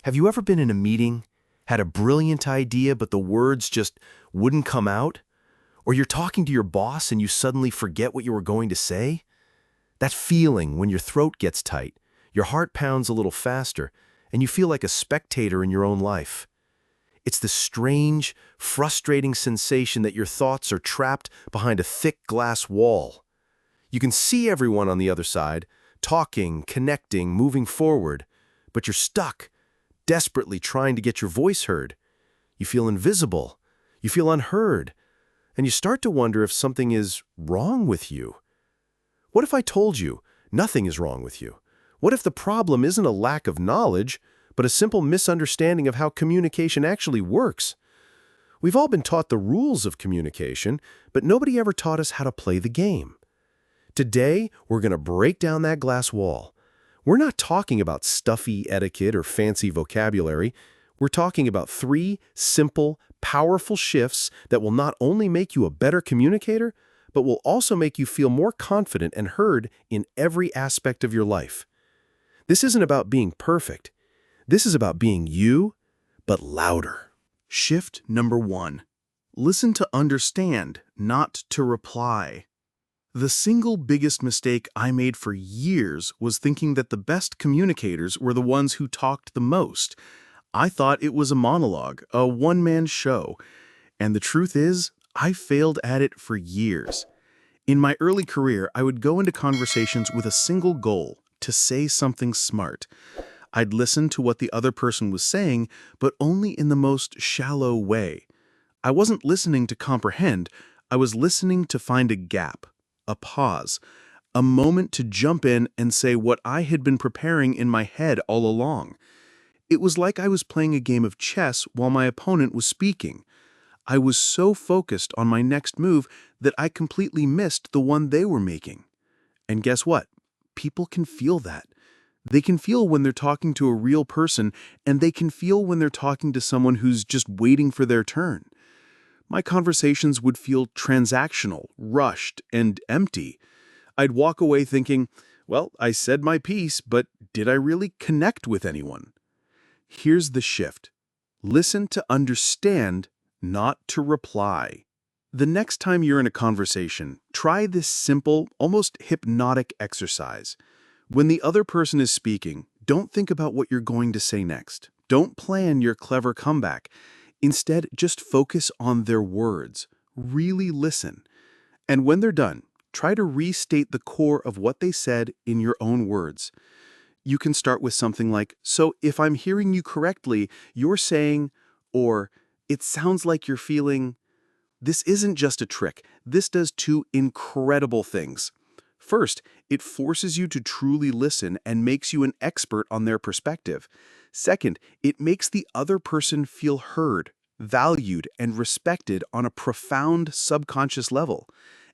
Have you ever been in a meeting, had a brilliant idea, but the words just wouldn't come out? Or you're talking to your boss and you suddenly forget what you were going to say? That feeling when your throat gets tight, your heart pounds a little faster, and you feel like a spectator in your own life. It's the strange, frustrating sensation that your thoughts are trapped behind a thick glass wall. You can see everyone on the other side, talking, connecting, moving forward, but you're stuck, desperately trying to get your voice heard. You feel invisible, you feel unheard, and you start to wonder if something is wrong with you. What if I told you nothing is wrong with you? What if the problem isn't a lack of knowledge, but a simple misunderstanding of how communication actually works? We've all been taught the rules of communication, but nobody ever taught us how to play the game. Today, we're going to break down that glass wall. We're not talking about stuffy etiquette or fancy vocabulary. We're talking about 3 simple, powerful shifts that will not only make you a better communicator, but will also make you feel more confident and heard in every aspect of your life. This isn't about being perfect. This is about being you, but louder. Shift number 1. Listen to understand, not to reply. The single biggest mistake I made for years was thinking that the best communicators were the ones who talked the most. I thought it was a monologue, a one-man show. And the truth is, I failed at it for years. In my early career, I would go into conversations with a single goal, to say something smart. I'd listen to what the other person was saying, but only in the most shallow way. I wasn't listening to comprehend, I was listening to find a gap, a pause, a moment to jump in and say what I had been preparing in my head all along. It was like I was playing a game of chess while my opponent was speaking. I was so focused on my next move that I completely missed the one they were making. And guess what? People can feel that. They can feel when they're talking to a real person, and they can feel when they're talking to someone who's just waiting for their turn. My conversations would feel transactional, rushed, and empty. I'd walk away thinking, well, I said my piece, but did I really connect with anyone? Here's the shift. Listen to understand, not to reply. The next time you're in a conversation, try this simple, almost hypnotic exercise. When the other person is speaking, don't think about what you're going to say next. Don't plan your clever comeback. Instead, just focus on their words. Really listen. And when they're done, try to restate the core of what they said in your own words. You can start with something like, so if I'm hearing you correctly, you're saying, or it sounds like you're feeling. This isn't just a trick. This does 2 incredible things. First, it forces you to truly listen and makes you an expert on their perspective. Second, it makes the other person feel heard, valued, and respected on a profound subconscious level.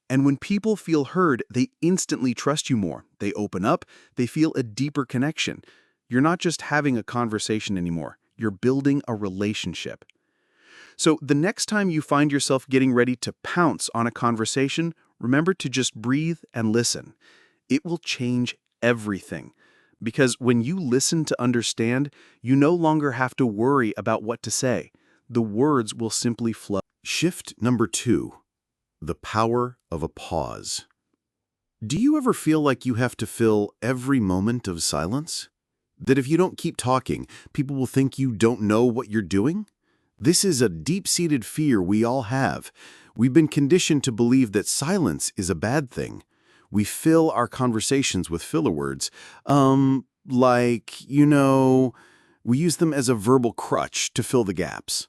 And when people feel heard, they instantly trust you more. They open up, they feel a deeper connection. You're not just having a conversation anymore. You're building a relationship. So the next time you find yourself getting ready to pounce on a conversation, remember to just breathe and listen. It will change everything. Because when you listen to understand, you no longer have to worry about what to say. The words will simply flow. Shift number 2. The power of a pause. Do you ever feel like you have to fill every moment of silence? That if you don't keep talking, people will think you don't know what you're doing? This is a deep-seated fear we all have. We've been conditioned to believe that silence is a bad thing. We fill our conversations with filler words. We use them as a verbal crutch to fill the gaps.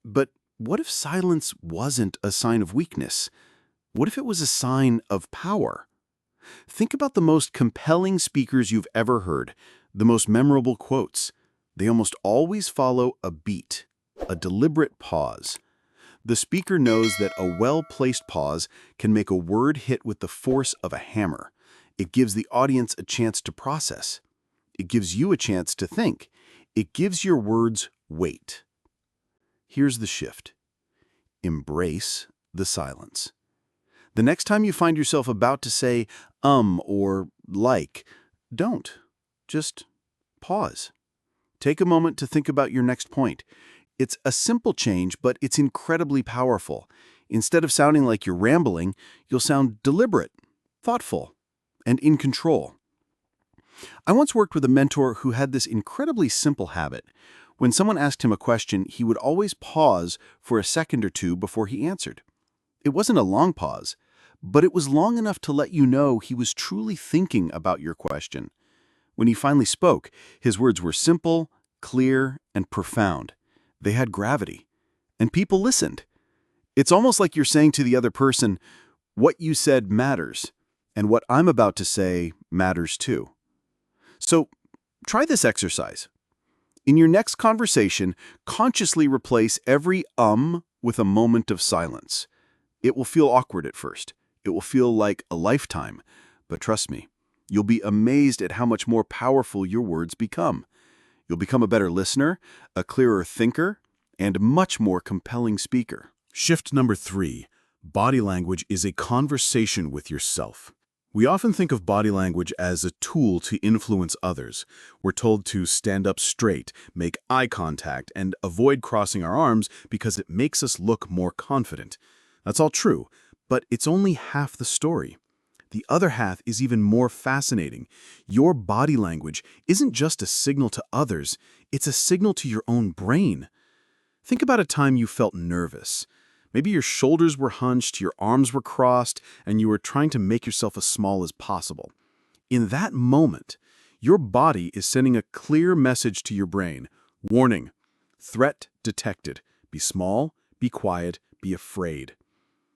But what if silence wasn't a sign of weakness? What if it was a sign of power? Think about the most compelling speakers you've ever heard, the most memorable quotes. They almost always follow a beat, a deliberate pause. The speaker knows that a well-placed pause can make a word hit with the force of a hammer. It gives the audience a chance to process. It gives you a chance to think. It gives your words weight. Here's the shift. Embrace the silence. The next time you find yourself about to say or like, don't. Just pause. Take a moment to think about your next point. It's a simple change, but it's incredibly powerful. Instead of sounding like you're rambling, you'll sound deliberate, thoughtful, and in control. I once worked with a mentor who had this incredibly simple habit. When someone asked him a question, he would always pause for a second or two before he answered. It wasn't a long pause, but it was long enough to let you know he was truly thinking about your question. When he finally spoke, his words were simple, clear, and profound. They had gravity, and people listened. It's almost like you're saying to the other person, what you said matters, and what I'm about to say matters too. So, try this exercise. In your next conversation, consciously replace every with a moment of silence. It will feel awkward at first. It will feel like a lifetime. But trust me, you'll be amazed at how much more powerful your words become. You'll become a better listener, a clearer thinker, and a much more compelling speaker. Shift number 3. Body language is a conversation with yourself. We often think of body language as a tool to influence others. We're told to stand up straight, make eye contact, and avoid crossing our arms because it makes us look more confident. That's all true, but it's only half the story. The other half is even more fascinating. Your body language isn't just a signal to others, it's a signal to your own brain. Think about a time you felt nervous. Maybe your shoulders were hunched, your arms were crossed, and you were trying to make yourself as small as possible. In that moment, your body is sending a clear message to your brain. Warning, threat detected. Be small, be quiet, be afraid.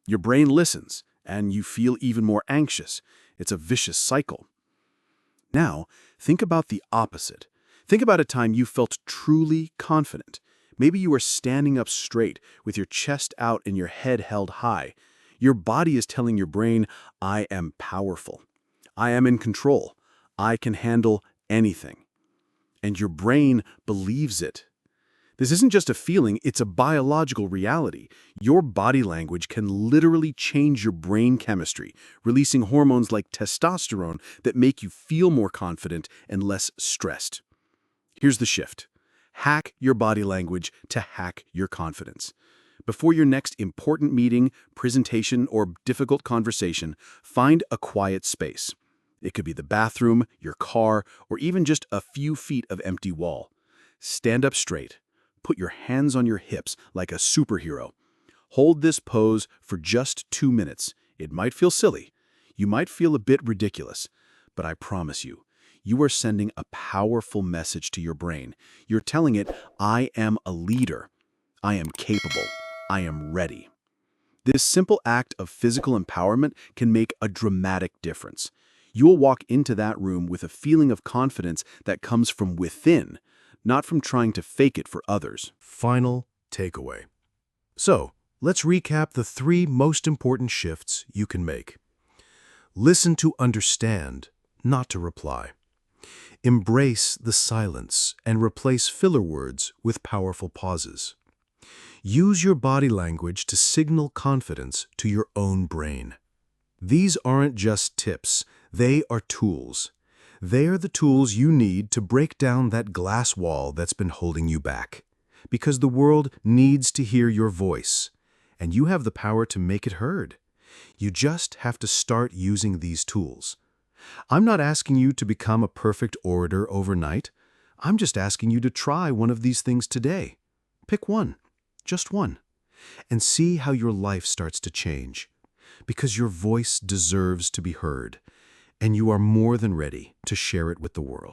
Your brain listens, and you feel even more anxious. It's a vicious cycle. Now, think about the opposite. Think about a time you felt truly confident. Maybe you are standing up straight with your chest out and your head held high. Your body is telling your brain, I am powerful. I am in control. I can handle anything. And your brain believes it. This isn't just a feeling, it's a biological reality. Your body language can literally change your brain chemistry, releasing hormones like testosterone that make you feel more confident and less stressed. Here's the shift. Hack your body language to hack your confidence. Before your next important meeting, presentation, or difficult conversation, find a quiet space. It could be the bathroom, your car, or even just a few feet of empty wall. Stand up straight. Put your hands on your hips like a superhero. Hold this pose for just 2 minutes. It might feel silly. You might feel a bit ridiculous, but I promise you, you are sending a powerful message to your brain. You're telling it, I am a leader. I am capable. I am ready. This simple act of physical empowerment can make a dramatic difference. You will walk into that room with a feeling of confidence that comes from within, not from trying to fake it for others. Final takeaway. So, let's recap the 3 most important shifts you can make. Listen to understand, not to reply. Embrace the silence and replace filler words with powerful pauses. Use your body language to signal confidence to your own brain. These aren't just tips, they are tools. They are the tools you need to break down that glass wall that's been holding you back. Because the world needs to hear your voice, and you have the power to make it heard. You just have to start using these tools. I'm not asking you to become a perfect orator overnight. I'm just asking you to try one of these things today. Pick one, just one, and see how your life starts to change. Because your voice deserves to be heard, and you are more than ready to share it with the world.